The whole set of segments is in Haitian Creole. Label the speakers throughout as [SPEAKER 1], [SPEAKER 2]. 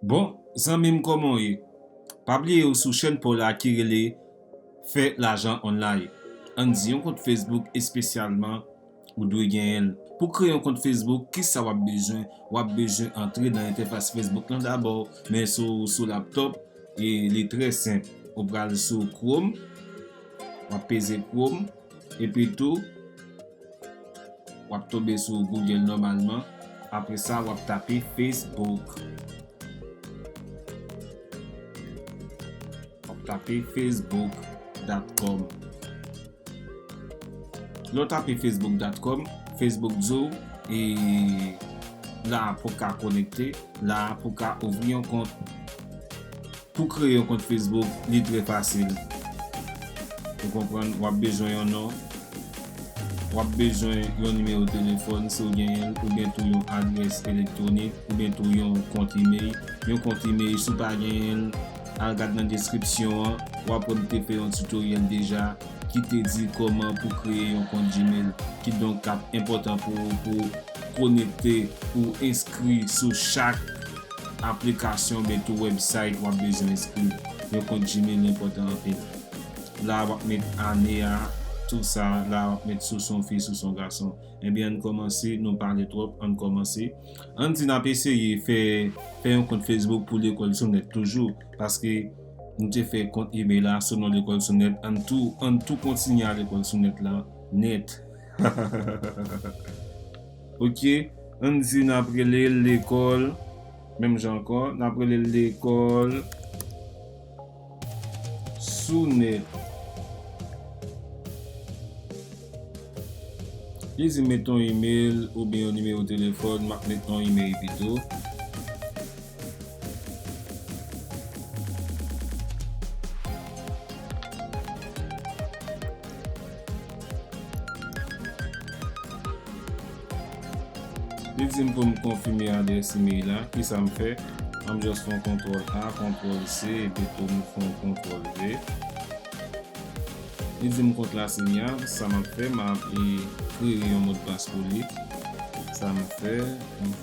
[SPEAKER 1] Bon, zanmim koman e? Pabliye ou sou chen pou la ki rele Fè l'ajan online. An di yon kont Facebook espesyalman ou dwe gen el. Pou kre yon kont Facebook, ki sa wap bejwen? Wap bejwen entre nan interface Facebook lan d'abord, men sou laptop, e li tre simple. Ou pral sou Chrome, wap peze Chrome, e pi tou, wap tobe sou Google normalman. Apre sa, wap tape Facebook. Tape facebook.com. Lo tape facebook.com, Facebook zo e la pou ka konekte, la pou ka ouvri yon kont. Pou kreye yon kont Facebook, li tre fasil. Pou kompran, wap bejwen yon nou, wap bejwen yon numero telefon si ou gen yon, ou bien tou yon adres elektronik, ou bien tou yon kont email. Yon kont email sou pa gen yon, al gade nan deskripsyon, wap pon te fe yon tutorial deja ki te di koman pou kreye yon kont Gmail, ki donk kap important pou konekte ou inskri sou chak aplikasyon betou website wap bezon inskri. Yon kont Gmail important apil. La wap met ane a, tout sa, la wap met sou son fi, sou son garson. Ebyen an komanse, nou parle trop, an komanse. An ti nan pese yi fe yon kont Facebook pou l'ekol Sonnet toujou, paske nou te fe kont email la sou nan l'ekol Sonnet, an tou kontine a l'ekol Sonnet la, net. Ok, an di nan prele l'ekol, mem jan kon, nan prele l'ekol Sonnet. Lizi met ton email ou bien yon numéro téléphone, mak met ton email pito. Lizi m pou m konfirme adres email la, ki sa m fe? Am just fon CTRL A, CTRL C, et pito m fon CTRL V. Lizi m kont la signal, sa m fe, ma apli kreye yon mot passe pou li. Ça me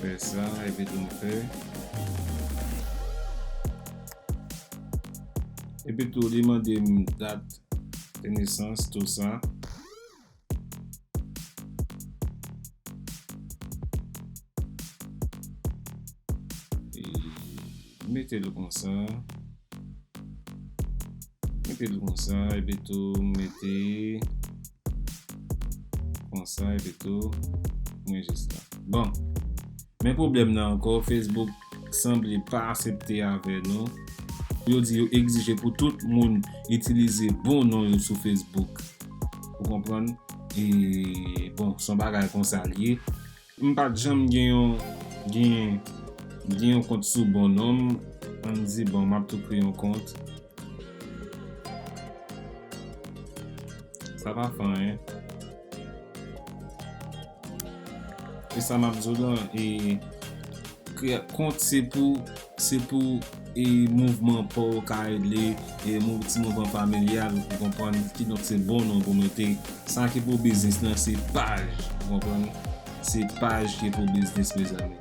[SPEAKER 1] fait ça, et puis tout me fait. Et puis tout demander date de naissance, tout ça. Et mettez-le comme ça. Mettez-le comme ça, et puis tout mettez comme ça, et puis tout. Juste là. Bon, mais problème là encore, Facebook semble pas accepter avec nous. Yo dit yo exige pour tout le monde utiliser bon nom sur Facebook. Vous comprenez? Et bon, son bagage comme ça lié. M'pas jamais gen un compte sous bon nom. On dit bon, m'a tout créer un compte. Ça va faire hein. Et ça m'a dit là et compte c'est pour et mouvement pour carré et petit mouvement familial vous comprenez qui donc c'est bon non pour mettre ça qui pour business là c'est page vous comprenez c'est page qui est pour business mes amis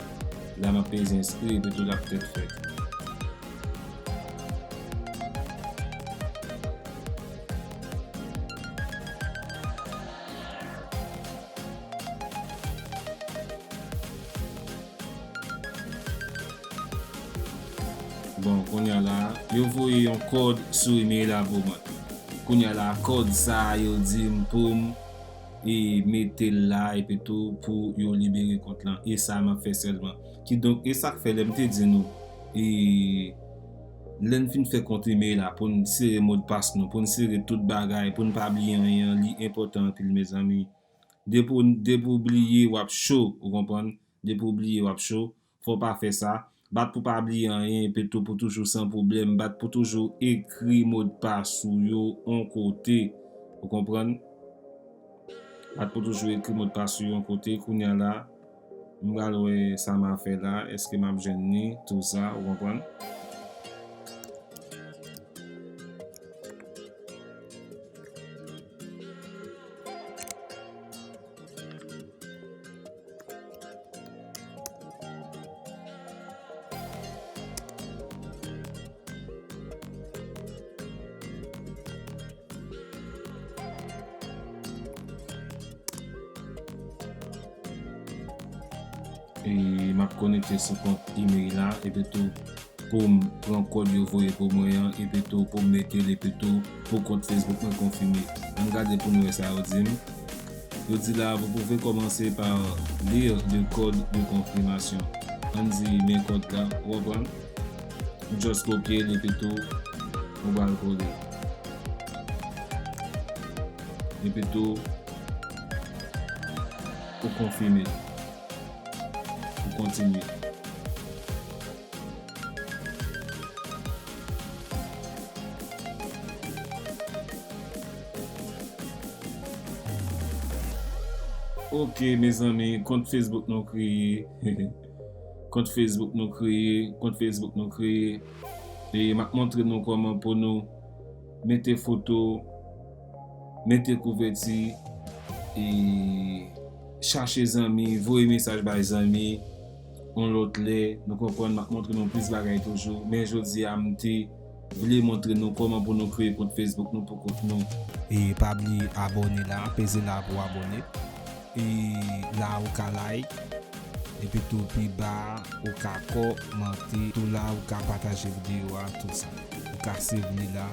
[SPEAKER 1] là m'a payé inscrit et tout la peut-être fait. Bon, qu'on y a là, yo voye un code sur email là pour moi. Qu'on y a là code ça yo dit pour et mettez là et puis tout pour yo libérer compte là et ça m'a fait seulement. Qui donc et ça fait l'aime te dit nous et l'en fin fait compte email là pour nous serrer mot de passe nous pour nous serrer toute bagaille pour ne pas oublier rien li important pour mes amis. Dès pour oublier wap show, vous comprenez? Dès pour oublier wap show, faut pas faire ça. Bat pour pas oublier rien, plutôt pour toujours sans problème, bat pour toujours écrire mot de passe sur yo en côté. Vous comprenez? Bat pour toujours écrire mot de passe sur un côté, kounya là. M'galo ça m'a fait là, est-ce que m'a gêné tout ça, vous comprenez? et m'a connecté sur compte email là et puis tout pour prendre code yo voyer pour moi et puis tout pour mettre les tout pour compte Facebook me confirmer. Regardez pour nous ça dit. Je dis là vous pouvez commencer par lire le code de confirmation. On dit mes codes là, reprendre. Juste copier les tout on va le coder. Et puis tout pour confirmer. Pour continuer. Ok mes amis, compte Facebook nous créé. Compte Facebook nous créé. Et m'a montré nous comment pour nous mettre photo, mettre couverture et chercher les amis, voyer message par les amis, on l'autre les, nous comprenons, m'a montré nous plus bagaille toujours, mais je dis à m'te voulais montrer nous comment pour nous créer compte Facebook nous pour compte nous.
[SPEAKER 2] Et pas oublier abonner là, peser là pour abonner. Et là ou ka like et puis tout puis bas ou ka commenter tout là ou ka partager vidéo tout ça ou ka suivre là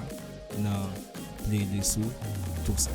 [SPEAKER 2] dans playlist tout ça.